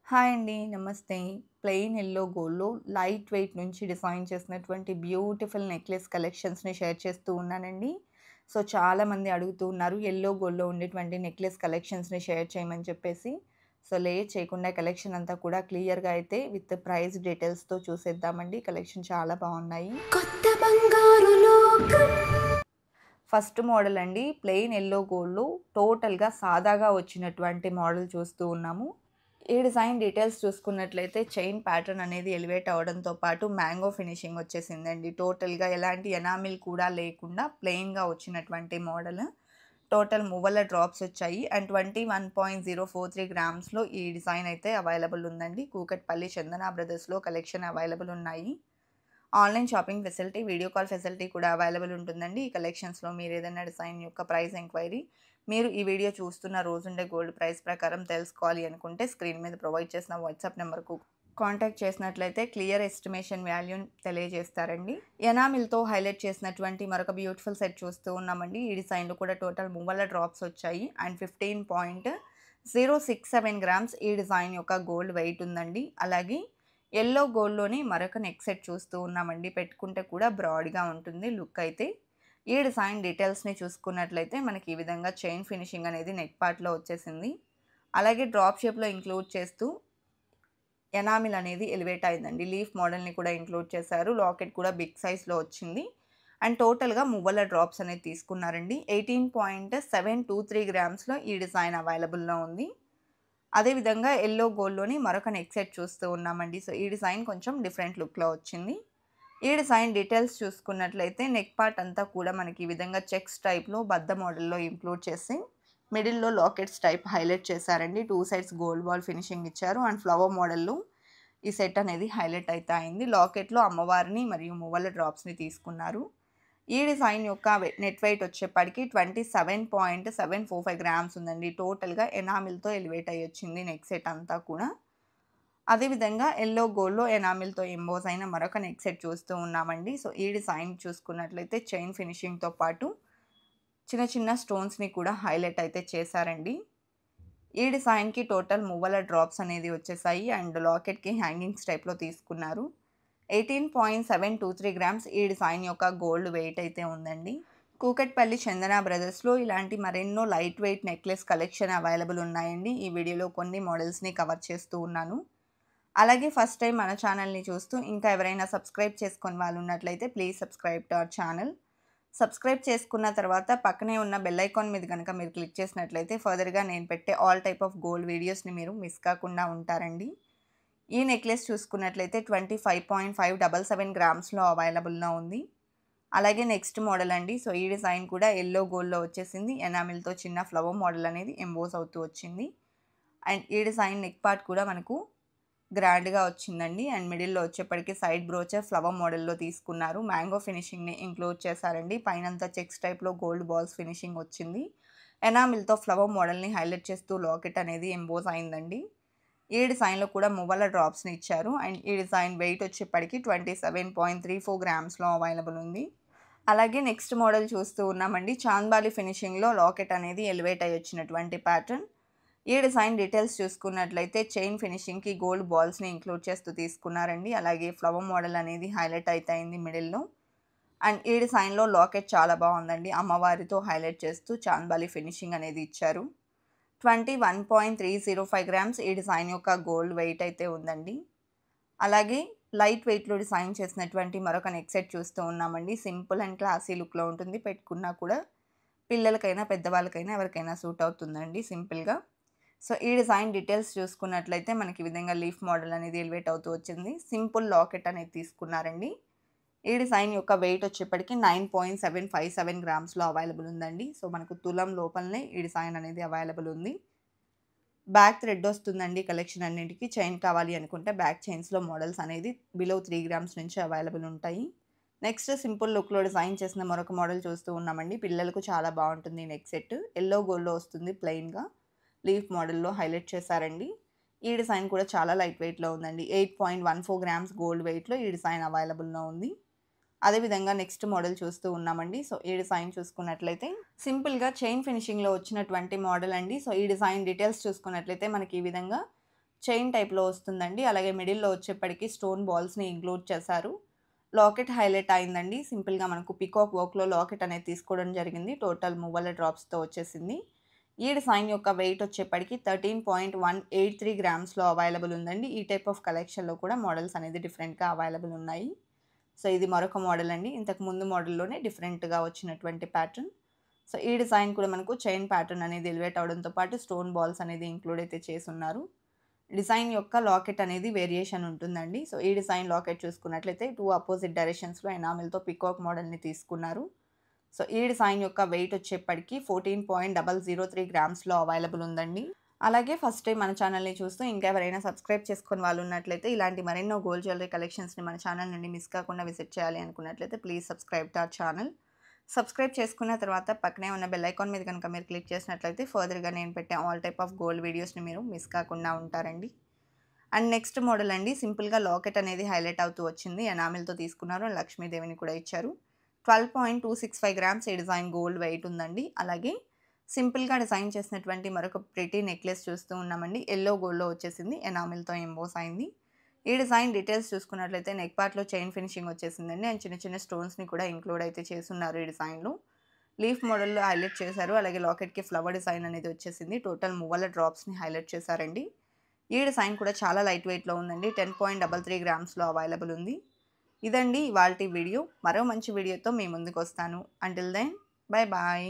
Hi అండి. నమస్తే. Plain yellow గోల్డ్‌లో లైట్ వెయిట్ నుంచి డిజైన్ చేసినటువంటి బ్యూటిఫుల్ నెక్లెస్ కలెక్షన్స్‌ని షేర్ చేస్తూ ఉన్నానండి. సో, చాలామంది అడుగుతూ ఉన్నారు యెల్లో గోల్డ్‌లో ఉండేటువంటి నెక్లెస్ కలెక్షన్స్‌ని షేర్ చేయమని చెప్పేసి. సో, లేట్ చేయకుండా కలెక్షన్ అంతా కూడా క్లియర్‌గా అయితే విత్ ప్రైస్ డీటెయిల్స్‌తో చూసేద్దామండి. కలెక్షన్ చాలా బాగున్నాయి. కొత్త బంగారు లోకం. ఫస్ట్ మోడల్ అండి. ప్లెయిన్ యెల్లో గోల్డ్‌లో టోటల్‌గా సాదాగా వచ్చినటువంటి మోడల్ చూస్తూ ఉన్నాము. ఈ డిజైన్ డీటెయిల్స్ చూసుకున్నట్లయితే చైన్ ప్యాటర్న్ అనేది ఎలివేట్ అవ్వడంతో పాటు మ్యాంగో ఫినిషింగ్ వచ్చేసిందండి. టోటల్‌గా ఎలాంటి ఎనామిల్ కూడా లేకుండా ప్లెయిన్‌గా వచ్చినటువంటి మోడల్. టోటల్ మువ్వల డ్రాప్స్ వచ్చాయి. అండ్ 21.043 గ్రామ్స్‌లో ఈ డిజైన్ అయితే అవైలబుల్ ఉందండి. కూకట్పల్లి చందన బ్రదర్స్‌లో కలెక్షన్ అవైలబుల్ ఉన్నాయి. Online shopping facility, video call facility కూడా అవైలబుల్ ఉంటుందండి. ఈ కలెక్షన్స్‌లో మీరేదైనా డిజైన్ యొక్క ప్రైస్ ఎంక్వైరీ మీరు ఈ వీడియో చూస్తున్న రోజుండే గోల్డ్ ప్రైస్ ప్రకారం తెలుసుకోవాలి అనుకుంటే స్క్రీన్ మీద ప్రొవైడ్ చేసిన వాట్సాప్ నెంబర్‌కు కాంటాక్ట్ చేసినట్లయితే క్లియర్ ఎస్టిమేషన్ వాల్యూని తెలియజేస్తారండి. ఎనామిల్‌తో హైలైట్ చేసినటువంటి మరొక బ్యూటిఫుల్ సెట్ చూస్తూ ఉన్నామండి. ఈ డిజైన్‌లో కూడా టోటల్ మువ్వల డ్రాప్స్ వచ్చాయి. అండ్ 15.067 గ్రామ్స్ ఈ డిజైన్ యొక్క గోల్డ్ వెయిట్ ఉందండి. అలాగే యెల్లో గోల్డ్‌లోని మరొక నెక్ సెట్ చూస్తూ ఉన్నామండి. పెట్టుకుంటే కూడా బ్రాడ్‌గా ఉంటుంది లుక్ అయితే. ఈ డిజైన్ డీటెయిల్స్‌ని చూసుకున్నట్లయితే మనకి ఈ విధంగా చైన్ ఫినిషింగ్ అనేది నెక్ పార్ట్‌లో వచ్చేసింది. అలాగే డ్రాప్ షేప్‌లో ఇంక్లూడ్ చేస్తూ ఎనామిల్ అనేది ఎలివేట్ అయిందండి. లీఫ్ మోడల్‌ని కూడా ఇంక్లూడ్ చేశారు. లాకెట్ కూడా బిగ్ సైజ్‌లో వచ్చింది. అండ్ టోటల్‌గా మువ్వల డ్రాప్స్ అనేది తీసుకున్నారండి. 18.723 గ్రామ్స్‌లో ఈ డిజైన్ అవైలబుల్‌లో ఉంది. అదేవిధంగా యెల్లో గోల్డ్‌లోని మరొక నెక్ సెట్ చూస్తూ ఉన్నామండి. సో, ఈ డిజైన్ కొంచెం డిఫరెంట్ లుక్‌లో వచ్చింది. ఈ డిజైన్ డీటెయిల్స్ చూసుకున్నట్లయితే నెక్ పార్ట్ అంతా కూడా మనకి ఈ విధంగా చెక్స్ టైప్‌లో బద్ద మోడల్‌లో ఇంక్లూడ్ చేసి మిడిల్‌లో లాకెట్స్ టైప్ హైలైట్ చేశారండి. 2 సైడ్స్ గోల్డ్ బాల్ ఫినిషింగ్ ఇచ్చారు. అండ్ ఫ్లవర్ మోడల్‌లో ఈ సెట్ అనేది హైలైట్ అయితే అయింది. లాకెట్‌లో అమ్మవారిని మరియు మువ్వల డ్రాప్స్‌ని తీసుకున్నారు. ఈ డిజైన్ యొక్క నెట్ వెయిట్ వచ్చేప్పటికి 27.745 గ్రామ్స్ ఉందండి. టోటల్‌గా ఎనామిల్‌తో ఎలివేట్ అయ్యొచ్చింది నెక్ సెట్ అంతా కూడా. అదేవిధంగా యెల్లో గోల్డ్‌లో ఎనామిల్‌తో ఎంబోస్ అయిన మరొక నెక్ సెట్ చూస్తూ ఉన్నామండి. సో, ఈ డిజైన్ చూసుకున్నట్లయితే చైన్ ఫినిషింగ్‌తో పాటు చిన్న చిన్న స్టోన్స్‌ని కూడా హైలైట్ అయితే చేశారండి. ఈ డిజైన్‌కి టోటల్ మువ్వల డ్రాప్స్ అనేది వచ్చేసాయి. అండ్ లాకెట్‌కి హ్యాంగింగ్స్ టైప్‌లో తీసుకున్నారు. 18.723 గ్రామ్స్ ఈ డిజైన్ యొక్క గోల్డ్ వెయిట్ అయితే ఉందండి. కూకట్పల్లి చందన బ్రదర్స్‌లో ఇలాంటి మరెన్నో light weight necklace collection available ఉన్నాయండి. ఈ వీడియోలో కొన్ని మోడల్స్‌ని కవర్ చేస్తూ ఉన్నాను. అలాగే ఫస్ట్ టైం మన ఛానల్‌ని చూస్తూ ఇంకా ఎవరైనా సబ్స్క్రైబ్ చేసుకొని వాళ్ళు ఉన్నట్లయితే please subscribe to our channel. Subscribe చేసుకున్న తర్వాత పక్కనే ఉన్న బెల్ ఐకాన్ మీద గనక మీరు క్లిక్ చేసినట్లయితే ఫర్దర్‌గా నేను పెట్టే ఆల్ టైప్ ఆఫ్ గోల్డ్ వీడియోస్‌ని మీరు మిస్ కాకుండా ఉంటారండి. ఈ నెక్లెస్ చూసుకున్నట్లయితే 25.577 గ్రామ్స్‌లో అవైలబుల్‌లో ఉంది. అలాగే నెక్స్ట్ మోడల్ అండి. సో, ఈ డిజైన్ కూడా యెల్లో గోల్డ్‌లో వచ్చేసింది. ఎనామిల్‌తో చిన్న ఫ్లవర్ మోడల్ అనేది ఎంబోస్ అవుతూ వచ్చింది. అండ్ ఈ డిజైన్ నెక్ పార్ట్ కూడా మనకు గ్రాండ్‌గా వచ్చిందండి. అండ్ మిడిల్‌లో వచ్చేప్పటికి సైడ్ బ్రోచర్ ఫ్లవర్ మోడల్‌లో తీసుకున్నారు. మ్యాంగో ఫినిషింగ్‌ని ఇంక్లూడ్ చేశారండి. పైనంతా చెక్స్ టైప్‌లో గోల్డ్ బాల్స్ ఫినిషింగ్ వచ్చింది. ఎనామిల్‌తో ఫ్లవర్ మోడల్‌ని హైలైట్ చేస్తూ లాకెట్ అనేది ఎంబోస్ అయిందండి. ఈ డిజైన్‌లో కూడా మువ్వల డ్రాప్స్‌ని ఇచ్చారు. అండ్ ఈ డిజైన్ వెయిట్ వచ్చేప్పటికి 27.34 గ్రామ్స్‌లో అవైలబుల్ ఉంది. అలాగే నెక్స్ట్ మోడల్ చూస్తూ ఉన్నామండి. చాంద్బాలి ఫినిషింగ్‌లో లాకెట్ అనేది ఎలివేట్ అయ్యొచ్చినటువంటి ప్యాటర్న్. ఈ డిజైన్ డీటెయిల్స్ చూసుకున్నట్లయితే చైన్ ఫినిషింగ్‌కి గోల్డ్ బాల్స్‌ని ఇంక్లూడ్ చేస్తూ తీసుకున్నారండి. అలాగే ఫ్లవర్ మోడల్ అనేది హైలైట్ అయితే అయింది మిడిల్‌లో. అండ్ ఈ డిజైన్‌లో లాకెట్ చాలా బాగుందండి. అమ్మవారితో హైలైట్ చేస్తూ చాంద్బాలి ఫినిషింగ్ అనేది ఇచ్చారు. 21.305 గ్రామ్స్ ఈ డిజైన్ యొక్క గోల్డ్ వెయిట్ అయితే ఉందండి. అలాగే లైట్ వెయిట్‌లో డిజైన్ చేసినటువంటి మరొక నెక్ సెట్ చూస్తూ ఉన్నామండి. సింపుల్ అండ్ క్లాసీ లుక్‌లో ఉంటుంది. పెట్టుకున్నా కూడా పిల్లలకైనా, పెద్దవాళ్ళకైనా ఎవరికైనా సూట్ అవుతుందండి సింపుల్‌గా. సో, ఈ డిజైన్ డీటెయిల్స్ చూసుకున్నట్లయితే మనకి ఈ విధంగా లీఫ్ మోడల్ అనేది ఎలివేట్ అవుతూ వచ్చింది. సింపుల్ లాకెట్ అనేది తీసుకున్నారండి. ఈ డిజైన్ యొక్క వెయిట్ వచ్చేప్పటికి 9.757 గ్రామ్స్‌లో అవైలబుల్ ఉందండి. సో, మనకు తులం లోపలనే ఈ డిజైన్ అనేది అవైలబుల్ ఉంది. బ్యాక్ థ్రెడ్ వస్తుందండి కలెక్షన్ అన్నిటికి. చైన్ కావాలి అనుకుంటే బ్యాక్ చైన్స్‌లో మోడల్స్ అనేది బిలో 3 గ్రామ్స్ నుంచి అవైలబుల్ ఉంటాయి. నెక్స్ట్ సింపుల్ లుక్‌లో డిజైన్ చేసిన మరొక మోడల్ చూస్తూ ఉన్నామండి. పిల్లలకు చాలా బావుంటుంది ఈ నెక్ సెట్. యెల్లో గోల్డ్‌లో వస్తుంది ప్లెయిన్‌గా. లీఫ్ మోడల్‌లో హైలైట్ చేశారండి. ఈ డిజైన్ కూడా చాలా లైట్ వెయిట్‌లో ఉందండి. 8.14 గ్రామ్స్ గోల్డ్ వెయిట్‌లో ఈ డిజైన్ అవైలబుల్‌లో ఉంది. అదేవిధంగా నెక్స్ట్ మోడల్ చూస్తూ ఉన్నామండి. సో, ఈ డిజైన్ చూసుకున్నట్లయితే సింపుల్‌గా చైన్ ఫినిషింగ్‌లో వచ్చినటువంటి మోడల్ అండి. సో, ఈ డిజైన్ డీటెయిల్స్ చూసుకున్నట్లయితే మనకి ఈ విధంగా చైన్ టైప్‌లో వస్తుందండి. అలాగే మిడిల్‌లో వచ్చేప్పటికి స్టోన్ బాల్స్‌ని ఇంక్లూడ్ చేశారు. లాకెట్ హైలైట్ అయిందండి. సింపుల్‌గా మనకు పీకాక్ వర్క్‌లో లాకెట్ అనేది తీసుకోవడం జరిగింది. టోటల్ మువ్వల డ్రాప్స్‌తో వచ్చేసింది. ఈ డిజైన్ యొక్క వెయిట్ వచ్చేప్పటికి 13.183 గ్రామ్స్‌లో అవైలబుల్ ఉందండి. ఈ టైప్ ఆఫ్ కలెక్షన్‌లో కూడా మోడల్స్ అనేది డిఫరెంట్‌గా అవైలబుల్ ఉన్నాయి. సో, ఇది మరొక మోడల్ అండి. ఇంతకు ముందు మోడల్‌లోనే డిఫరెంట్‌గా వచ్చినటువంటి ప్యాటర్న్. సో, ఈ డిజైన్ కూడా మనకు చైన్ ప్యాటర్న్ అనేది ఎలివేట్ అవ్వడంతో పాటు స్టోన్ బాల్స్ అనేది ఇంక్లూడ్ అయితే చేసున్నారు. డిజైన్ యొక్క లాకెట్ అనేది వేరియేషన్ ఉంటుందండి. సో, ఈ డిజైన్ లాకెట్ చూసుకున్నట్లయితే 2 అపోజిట్ డైరెక్షన్స్‌లో ఎనామిల్‌తో పీకాక్ మోడల్‌ని తీసుకున్నారు. సో, ఈ డిజైన్ యొక్క వెయిట్ వచ్చేప్పటికి 14.003 గ్రామ్స్‌లో అవైలబుల్ ఉందండి. అలాగే ఫస్ట్ టైం మన ఛానల్‌ని చూస్తూ ఇంకెవరైనా సబ్స్క్రైబ్ చేసుకొని వాళ్ళు ఉన్నట్లయితే ఇలాంటి మరెన్నో గోల్డ్ జ్యువెలరీ కలెక్షన్స్‌ని మన ఛానల్ నుండి మిస్ కాకుండా విజిట్ చేయాలి అనుకున్నట్లయితే please subscribe to our channel. Subscribe చేసుకున్న తర్వాత పక్కనే ఉన్న బెల్ ఐకాన్ మీద కనుక మీరు క్లిక్ చేసినట్లయితే ఫర్దర్‌గా నేను పెట్టే ఆల్ టైప్ ఆఫ్ గోల్డ్ వీడియోస్‌ని మీరు మిస్ కాకుండా ఉంటారండి. అండ్ నెక్స్ట్ మోడల్ అండి. సింపుల్‌గా లాకెట్ అనేది హైలైట్ అవుతూ వచ్చింది. ఎనామిల్‌తో తీసుకున్నారు. అండ్ లక్ష్మీదేవిని కూడా ఇచ్చారు. 12.265 గ్రామ్స్ ఈ డిజైన్ గోల్డ్ వెయిట్ ఉందండి. అలాగే సింపుల్‌గా డిజైన్ చేసినటువంటి మరొక ప్రిటీ నెక్లెస్ చూస్తూ ఉన్నామండి. యెల్లో గోల్డ్‌లో వచ్చేసింది. ఎనామిల్‌తో ఎంబోస్ అయింది. ఈ డిజైన్ డీటెయిల్స్ చూసుకున్నట్లయితే నెక్ పార్ట్‌లో చైన్ ఫినిషింగ్ వచ్చేసిందండి. అండ్ చిన్న చిన్న స్టోన్స్‌ని కూడా ఇంక్లూడ్ అయితే చేసున్నారు ఈ డిజైన్‌లో. లీఫ్ మోడల్‌లో హైలైట్ చేశారు. అలాగే లాకెట్‌కి ఫ్లవర్ డిజైన్ అనేది వచ్చేసింది. టోటల్ మువ్వల డ్రాప్స్‌ని హైలైట్ చేశారండి. ఈ డిజైన్ కూడా చాలా లైట్ వెయిట్‌లో ఉందండి. 10.33 గ్రామ్స్‌లో అవైలబుల్ ఉంది. ఇదండి ఇవాల్టి వీడియో. మరో మంచి వీడియోతో మీ ముందుకొస్తాను. Until then bye bye.